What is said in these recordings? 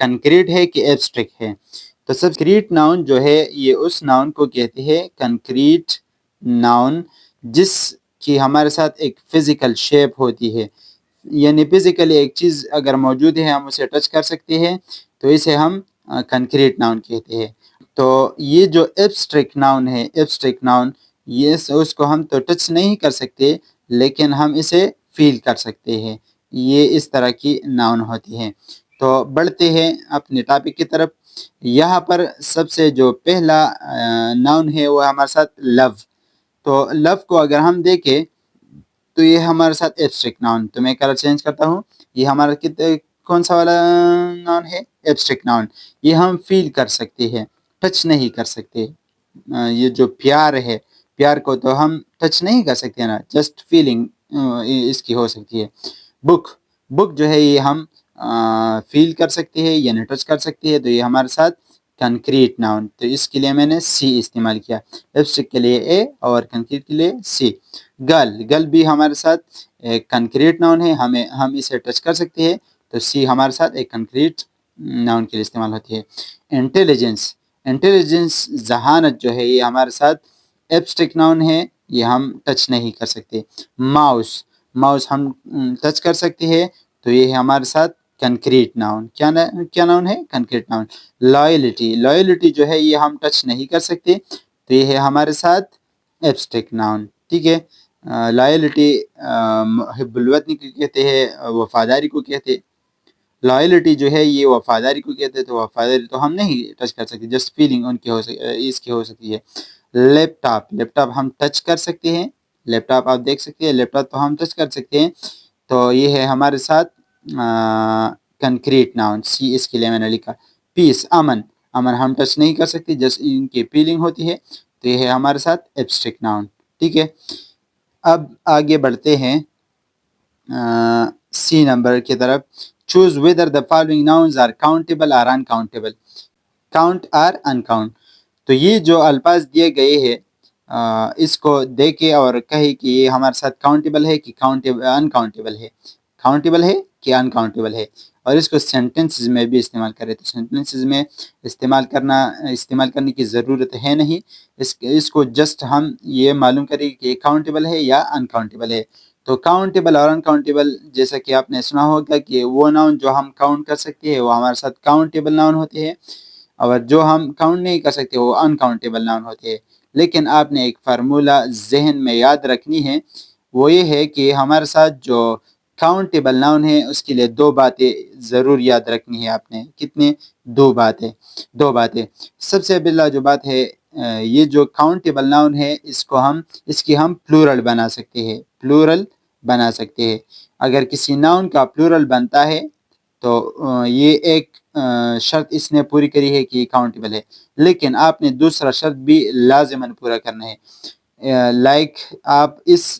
Concrete ہے کہ abstract ہے. تو سب کنکریٹ ناؤن جو ہے یہ اس ناؤن کو کہتے ہیں کنکریٹ ناؤن جس کی ہمارے ساتھ ایک فزیکل شیپ ہوتی ہے، یعنی فزیکلی ایک چیز اگر موجود ہے ہم اسے ٹچ کر سکتے ہیں تو اسے ہم کنکریٹ ناؤن کہتے ہیں. تو یہ جو ایبسٹریکٹ ناؤن ہے، ایبسٹریکٹ ناؤن یہ اس کو ہم تو ٹچ نہیں کر سکتے لیکن ہم اسے فیل کر سکتے ہیں. یہ اس طرح کی ناؤن ہوتی ہیں. تو بڑھتے ہیں اپنے ٹاپک کی طرف. یہاں پر سب سے جو پہلا ناؤن ہے وہ ہمارے ساتھ لو. تو لو کو اگر ہم دیکھیں تو یہ ہمارے ساتھ ایبسٹریکٹ ناؤن. تو میں کلر چینج کرتا ہوں. یہ ہمارا کون سا والا ناؤن ہے؟ Abstract noun. یہ ہم فیل کر سکتے ہیں، ٹچ نہیں کر سکتے. یہ جو پیار ہے، پیار کو تو ہم ٹچ نہیں کر سکتے نا، جسٹ فیلنگ اس کی ہو سکتی ہے. بک، بک جو ہے یہ ہم فیل کر سکتے ہیں یعنی ٹچ کر سکتے ہیں. تو یہ ہمارے ساتھ کنکریٹ ناؤن. تو اس کے لیے میں نے سی استعمال کیا، ایبسٹریکٹ کے لیے اے اور کنکریٹ کے لیے سی. گل، گل بھی ہمارے ساتھ ایک کنکریٹ ناؤن ہے، ہم اسے ٹچ کر سکتے ہیں. تو سی ہمارے ساتھ ایک کنکریٹ ناؤن کے لیے استعمال ہوتی ہے. انٹیلیجنس، انٹیلیجنس ذہانت جو ہے یہ ہمارے ساتھ ایبسٹریکٹ ناؤن ہے، یہ ہم ٹچ نہیں کر سکتے. ماؤس، ماؤس ہم ٹچ کر سکتے ہیں تو یہ ہمارے ساتھ کنکریٹ ناؤن. کیا ناؤن ہے؟ Concrete noun. لائلٹی، لائلٹی جو ہے یہ ہم ٹچ نہیں کر سکتے تو یہ ہے ہمارے ساتھ ایبسٹریکٹ ناؤن. ٹھیک ہے. لائلٹی محب الوطنی کو کہتے ہیں، وفاداری کو کہتے. لائلٹی جو ہے یہ وفاداری کو کہتے ہیں. تو وفاداری تو ہم نہیں ٹچ کر سکتے، جسٹ فیلنگ ان کی اس کی ہو سکتی ہے. لیپ ٹاپ، لیپ ٹاپ ہم ٹچ کر سکتے ہیں. لیپ ٹاپ آپ دیکھ سکتے ہیں، لیپ ٹاپ تو ہم ٹچ کر سکتے ہیں. تو یہ ہے ہمارے ساتھ کنکریٹ ناؤن. سی اس کے لیے میں نے لکھا. پیس، امن، امن ہم ٹچ نہیں کر سکتے، جسٹ ان کی فیلنگ ہوتی ہے. تو یہ ہے ہمارے ساتھ ایبسٹریکٹ ناؤن. ٹھیک ہے. اب آگے بڑھتے ہیں سی نمبر کی طرف. Choose whether the following nouns are countable or uncountable. count or uncount. تو یہ جو الفاظ دیے گئے ہیں اس کو دیکھے اور کہے کہ یہ ہمارے ساتھ کاؤنٹیبل ہے کہ انکاؤنٹیبل ہے، کاؤنٹیبل ہے کہ انکاؤنٹیبل ہے. اور اس کو سینٹنسز میں بھی استعمال کرے. تو سینٹنسز میں استعمال کرنے کی ضرورت ہے نہیں. اس کو جسٹ ہم یہ معلوم کریں کہ کاؤنٹیبل ہے یا انکاؤنٹیبل ہے. تو کاؤنٹیبل اور انکاؤنٹیبل جیسا کہ آپ نے سنا ہوگا کہ وہ ناؤن جو ہم کاؤنٹ کر سکتے ہیں وہ ہمارے ساتھ کاؤنٹیبل ناؤن ہوتے ہیں، اور جو ہم کاؤنٹ نہیں کر سکتے وہ انکاؤنٹیبل ناؤن ہوتے ہیں. لیکن آپ نے ایک فارمولہ ذہن میں یاد رکھنی ہے، وہ یہ ہے کہ ہمارے ساتھ جو کاؤنٹیبل ناؤن ہے اس کے لیے دو باتیں ضرور یاد رکھنی ہے آپ نے. کتنے؟ دو باتیں. سب سے پہلا جو بات ہے، یہ جو کاؤنٹیبل ناؤن ہے اس کی ہم پلورل بنا سکتے ہیں. اگر کسی ناؤن کا پلورل بنتا ہے تو یہ ایک شرط اس نے پوری کری ہے کہ یہ کاؤنٹیبل ہے. لیکن آپ نے دوسرا شرط بھی لازماً پورا کرنا ہے. لائک آپ اس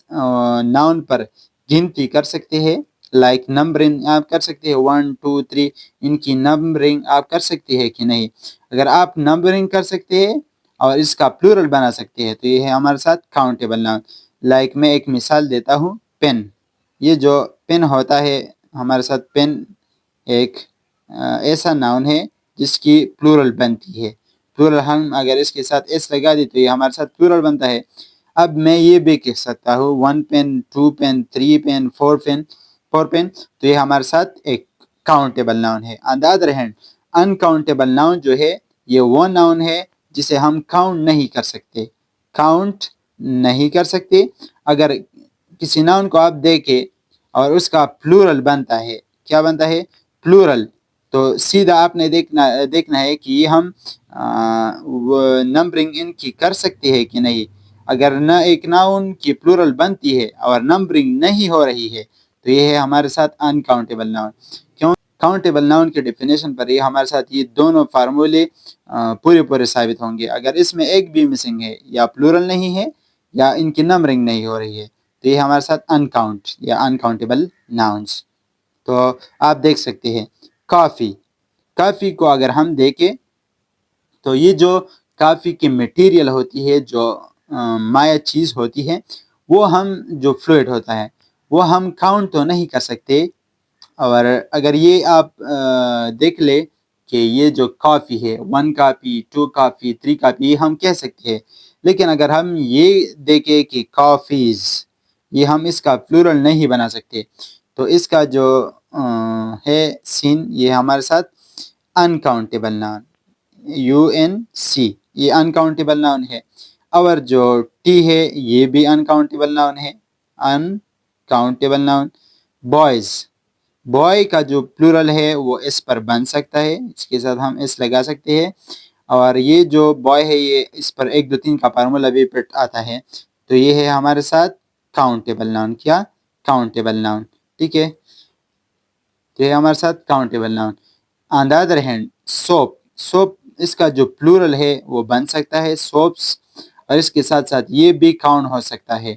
ناؤن پر گنتی کر سکتے ہیں. لائک نمبرنگ آپ کر سکتے ہیں، 1 2 3 ان کی نمبرنگ آپ کر سکتے ہیں کہ نہیں. اگر آپ نمبرنگ کر سکتے ہیں اور اس کا پلورل بنا سکتے ہیں تو یہ ہے ہمارے ساتھ کاؤنٹیبل ناؤن. لائک میں ایک مثال دیتا ہوں. پین، یہ جو پین ہوتا ہے ہمارے ساتھ پین ایک ایسا ناؤن ہے جس کی پلورل بنتی ہے. پلورل ہم اگر اس کے ساتھ ایس لگا دی تو یہ ہمارے ساتھ پلورل بنتا ہے. اب میں یہ بھی کہہ سکتا ہوں 1 pen 2 pen 3 pen 4 pen 4 pen. تو یہ ہمارے ساتھ ایک کاؤنٹیبل ناؤن ہے. On the other hand uncountable noun جو ہے یہ وہ ناؤن ہے جسے ہم کاؤنٹ نہیں کر سکتے. اگر کسی ناؤن کو آپ دیکھیں اور اس کا پلورل بنتا ہے، کیا بنتا ہے؟ پلورل. تو سیدھا آپ نے دیکھنا ہے کہ یہ ہم نمبرنگ ان کی کر سکتے ہیں کہ نہیں. اگر نہ ایک ناؤن کی پلورل بنتی ہے اور نمبرنگ نہیں ہو رہی ہے تو یہ ہے ہمارے ساتھ انکاؤنٹیبل ناؤن. کیوں؟ کاؤنٹیبل ناؤن کے ڈیفینیشن پر یہ ہمارے ساتھ یہ دونوں فارمولے پورے ثابت ہوں گے. اگر اس میں ایک بھی مسنگ ہے، یا پلورل نہیں ہے یا ان کی نمبرنگ نہیں ہو رہی ہے تو یہ ہمارے ساتھ انکاؤنٹ یا انکاؤنٹیبل ناؤنس. تو آپ دیکھ سکتے ہیں کافی. کافی کو اگر ہم دیکھیں تو یہ جو کافی کی میٹیریل ہوتی ہے، جو مائع چیز ہوتی ہے، وہ ہم جو فلوئڈ ہوتا ہے وہ ہم کاؤنٹ تو نہیں کر سکتے. اور اگر یہ آپ دیکھ لے کہ یہ جو کافی ہے 1 کافی 2 کافی 3 کافی یہ ہم کہہ سکتے ہیں، لیکن اگر ہم یہ دیکھیں کہ کافیز یہ ہم اس کا پلورل نہیں بنا سکتے، تو اس کا جو ہے سین یہ ہمارے ساتھ انکاؤنٹیبل ناؤن UNC یہ انکاؤنٹیبل ناؤن ہے، اور جو ٹی ہے یہ بھی انکاؤنٹیبل ناؤن ہے، انکاؤنٹیبل ناؤن۔ بوائز بوائے کا جو پلورل ہے وہ اس پر بن سکتا ہے، اس کے ساتھ ہم اس لگا سکتے ہیں، اور یہ جو بوائے ہے یہ اس پر 1 2 3 کا فارمولا بھی پٹ آتا ہے، تو یہ ہے ہمارے ساتھ کاؤنٹیبل ناؤن۔ کیا؟ کاؤنٹیبل ناؤن، ٹھیک ہے، تو یہ ہمارے ساتھ countable noun. On the other hand soap اس کا جو پلورل ہے وہ بن سکتا ہے سوپس، اور اس کے ساتھ ساتھ یہ بھی کاؤنٹ ہو سکتا ہے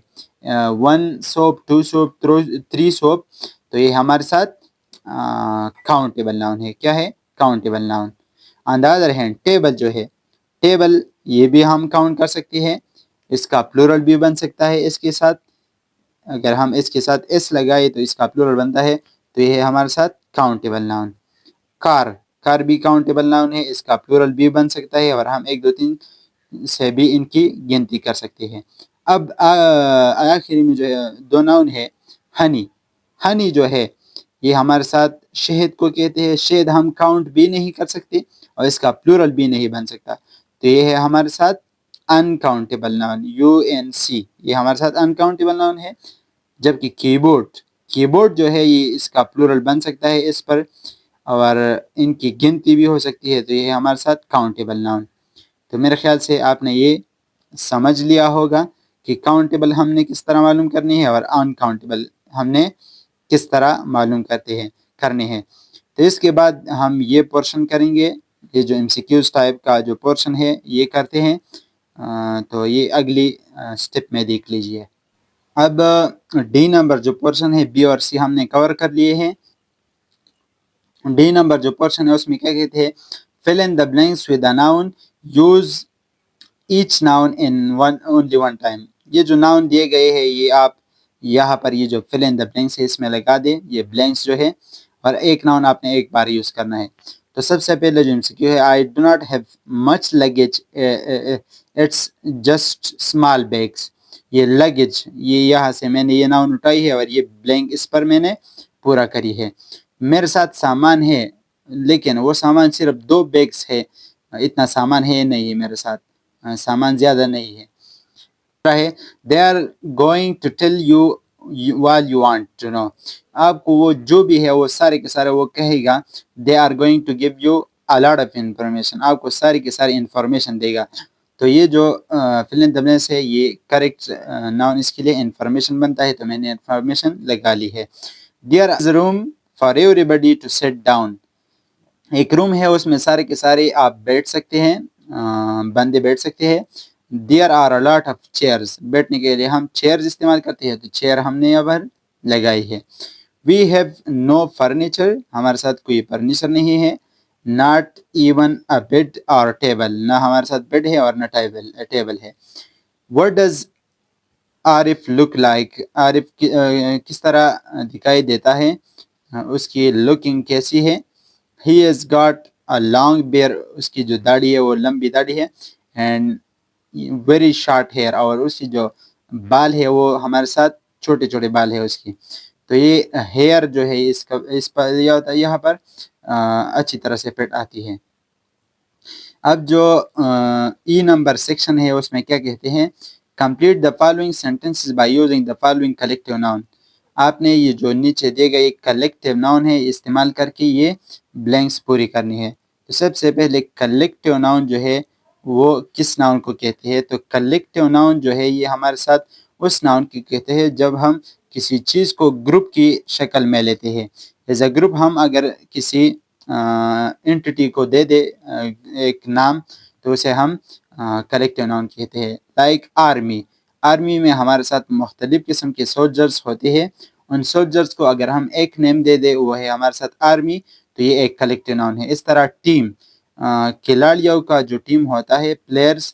1 سوپ 2 سوپ 3 سوپ، تو یہ ہمارے ساتھ کاؤنٹیبل ناؤن ہے۔ کیا ہے؟ Countable noun. On the other hand table جو ہے، ٹیبل یہ بھی ہم کاؤنٹ کر سکتے ہیں، اس کا پلورل بھی بن سکتا ہے، اس کے ساتھ اگر ہم اس کے ساتھ اس لگائے تو اس کا پلورل بنتا ہے، تو یہ ہے ہمارے ساتھ کاؤنٹیبل ناؤن۔ کار بھی کاؤنٹیبل ناؤن ہے، اس کا پلورل بھی بن سکتا ہے، اور ہم 1 2 3 سے بھی ان کی گنتی کر سکتے ہیں۔ اب آخری میں جو 2 ناؤن ہے، ہنی جو ہے یہ ہمارے ساتھ شہد کو کہتے ہیں، شہد ہم کاؤنٹ بھی نہیں کر سکتے اور اس کا پلورل بھی نہیں بن سکتا، تو یہ ہے ہمارے ساتھ انکاؤنٹیبل ناؤن UNC یہ ہمارے ساتھ انکاؤنٹیبل ناؤن ہے۔ جبکہ کی بورڈ جو ہے یہ اس کا پلورل بن سکتا ہے اس پر، اور ان کی گنتی بھی ہو سکتی ہے، تو یہ ہے ہمارے ساتھ کاؤنٹیبل ناؤن۔ تو میرے خیال سے آپ نے یہ سمجھ لیا ہوگا کہ کاؤنٹیبل ہم نے کس طرح معلوم کرنی ہے اور ان کاؤنٹیبل ہم نے کس طرح معلوم کرنے ہیں۔ تو اس کے بعد ہم یہ پورشن کریں گے، یہ جو MCQs ٹائپ کا جو پورشن ہے یہ کرتے ہیں، تو یہ اگلی سٹیپ میں دیکھ لیجئے۔ اب ڈی نمبر جو پورشن ہے بی اور سی ہم نے کور کر لیے ہیں۔ ڈی نمبر جو پورشن ہے اس میں کیا کہتے ہیں، fill in the blanks with a noun, use each noun in only one time۔ یہ جو ناؤن دیے گئے ہیں یہ آپ یہاں پر یہ جو fill in the blanks ہے اس میں لگا دیں، یہ بلینکس جو ہے، اور ایک ناؤن آپ نے ایک بار یوز کرنا ہے۔ تو سب سے پہلے جو MCQ ہے I do not have much luggage, it's just small bags۔ یہ لگیج یہ یہاں سے میں نے یہ ناؤن اٹھائی ہے اور یہ بلینک اس پر میں نے پورا کری ہے۔ میرے ساتھ سامان ہے لیکن وہ سامان صرف 2 بیگز ہے، اتنا سامان ہے نہیں میرے ساتھ، سامان زیادہ نہیں ہے۔ They are going to tell you what you want to know۔ آپ کو وہ جو بھی ہے وہ سارے کے سارے وہ کہے گا، they are going to give you a lot of information، آپ کو ساری کے ساری انفارمیشن دے گا۔ تو یہ جو fill in the blanks ہے یہ کریکٹ ناؤن اس کے لیے انفارمیشن بنتا ہے، تو میں نے انفارمیشن لگا لی ہے۔ There is a room for everybody to sit down۔ ایک روم ہے اس میں سارے کے سارے آپ بیٹھ سکتے ہیں، بندے بیٹھ سکتے ہیں۔ There are a lot of chairs، بیٹھنے کے لیے ہم چیئرز استعمال کرتے ہیں، تو چیئر ہم نے یہاں پر لگائی ہے۔ We have no furniture، ہمارے ساتھ کوئی فرنیچر نہیں ہے۔ Not even a bed or table، نہ ہمارے ساتھ بیڈ ہے اور نہ ٹیبل ہے۔ What does Arif look like، عارف کس طرح دکھائی دیتا ہے، اس کی لکنگ کیسی ہے۔ He has got a long beard، اس کی جو داڑھی ہے وہ لمبی داڑھی ہے۔ And very short hair، اور اس کی جو بال ہے وہ ہمارے ساتھ چھوٹے چھوٹے بال ہے اس کی، تو یہ ہیئر جو ہے اس پر یہاں پر اچھی طرح سے فٹ آتی ہے۔ اب جو ای نمبر سیکشن ہے اس میں کیا کہتے ہیں، complete the following sentences by using the following collective noun۔ آپ نے یہ جو نیچے دے گئے کلیکٹیو ناؤن ہے استعمال کر کے یہ بلینکس پوری کرنی ہے۔ تو سب سے پہلے کلیکٹیو ناؤن جو ہے وہ کس ناؤن کو کہتے ہیں، تو کلیکٹیو ناؤن جو ہے یہ ہمارے ساتھ اس ناؤن کی کہتے ہیں جب ہم کسی چیز کو گروپ کی شکل میں لیتے ہیں۔ ایز اے گروپ ہم اگر کسی انٹیٹی کو دے دے ایک نام تو اسے ہم کلیکٹیو ناؤن کہتے ہیں۔ لائک آرمی میں ہمارے ساتھ مختلف قسم کے سولجرز ہوتے ہیں، ان سولجرز کو اگر ہم ایک نیم دے دے وہ ہے ہمارے ساتھ آرمی، تو یہ ایک کلیکٹیو ناؤن ہے۔ اس طرح ٹیم، کھلاڑیوں کا جو ٹیم ہوتا ہے، پلیئرز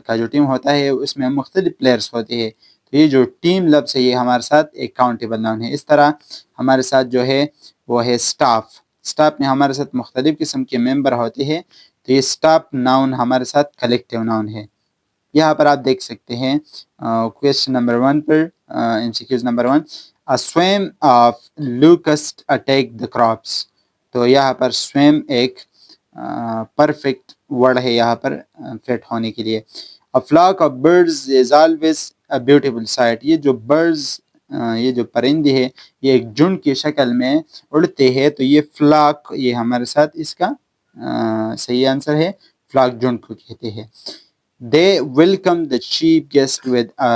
کا جو ٹیم ہوتا ہے اس میں مختلف پلیئرز ہوتے ہیں، تو یہ جو ٹیم لفظ ہے یہ ہمارے ساتھ ایک کاؤنٹیبل ناؤن ہے۔ اس طرح ہمارے ساتھ جو ہے وہ ہے سٹاف، اسٹاف میں ہمارے ساتھ مختلف قسم کے ممبر ہوتے ہیں، تو یہ اسٹاف ناؤن ہمارے ساتھ کلیکٹیو ناؤن ہے۔ یہاں پر آپ دیکھ سکتے ہیں question number 1 per MCQs number 1 A swarm of locusts attack the crops۔ تو یہاں پر سویم ایک پرفیکٹ ورڈ ہے یہاں پر فٹ ہونے کے لیے۔ A flock of birds is always a beautiful sight۔ یہ جو برڈز یہ جو پرندے ہیں یہ ایک جھنڈ کی شکل میں اڑتے ہیں، تو یہ فلاک یہ ہمارے ساتھ اس کا صحیح آنسر ہے، فلاک جھنڈ کو کہتے ہیں۔ They welcome the chief guest with a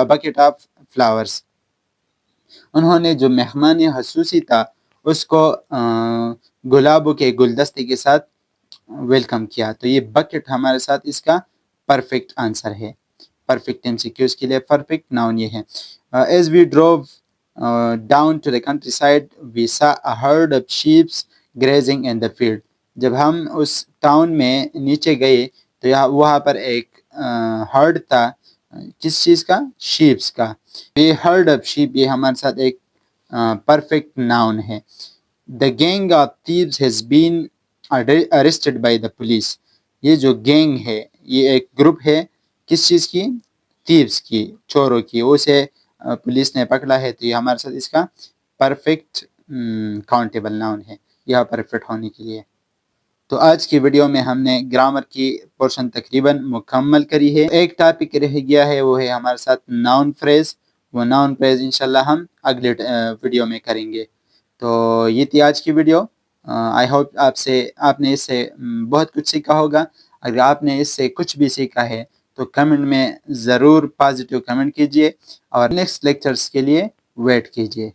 bucket of flowers۔ انہوں نے جو مہمان خصوصی تھا اس کو گلابوں کے گلدستے کے ساتھ ویلکم کیا، تو یہ بکٹ ہمارے ساتھ اس کا پرفیکٹ آنسر ہے۔ پرفیکٹ MCQs کے لیے پرفیکٹ ناؤن یہ ہے۔ As we drove down to the countryside we saw a herd of sheep grazing in the field۔ جب ہم اس ٹاؤن میں نیچے گئے تو وہاں پر ایک ہرڈ تھا، کس چیز کا؟ شیپس کا۔ یہ ہرڈ آف شیپ یہ ہمارے ساتھ ایک پرفیکٹ ناؤن ہے۔ The gang of thieves has been arrested by the police۔ یہ جو گینگ ہے یہ ایک گروپ ہے کس چیز کی؟ تھیوز کی، چوروں کی، اسے پولیس نے پکڑا ہے، تو یہ ہمارے ساتھ اس کا پرفیکٹ کاؤنٹیبل ناؤن ہے یہاں پرفیکٹ ہونے کے لیے۔ تو آج کی ویڈیو میں ہم نے گرامر کی پورشن تقریباً مکمل کری ہے۔ ایک ٹاپک رہ گیا ہے وہ ہے ہمارے ساتھ ناؤن فریز، وہ ناؤن فریز انشاءاللہ ہم اگلے ویڈیو میں کریں گے۔ تو یہ تھی آج کی ویڈیو۔ آئی ہوپ آپ نے اس سے بہت کچھ سیکھا ہوگا۔ اگر آپ نے اس سے کچھ بھی سیکھا ہے تو کمنٹ میں ضرور پازیٹیو کمنٹ کیجئے اور نیکسٹ لیکچرز کے لیے ویٹ کیجئے۔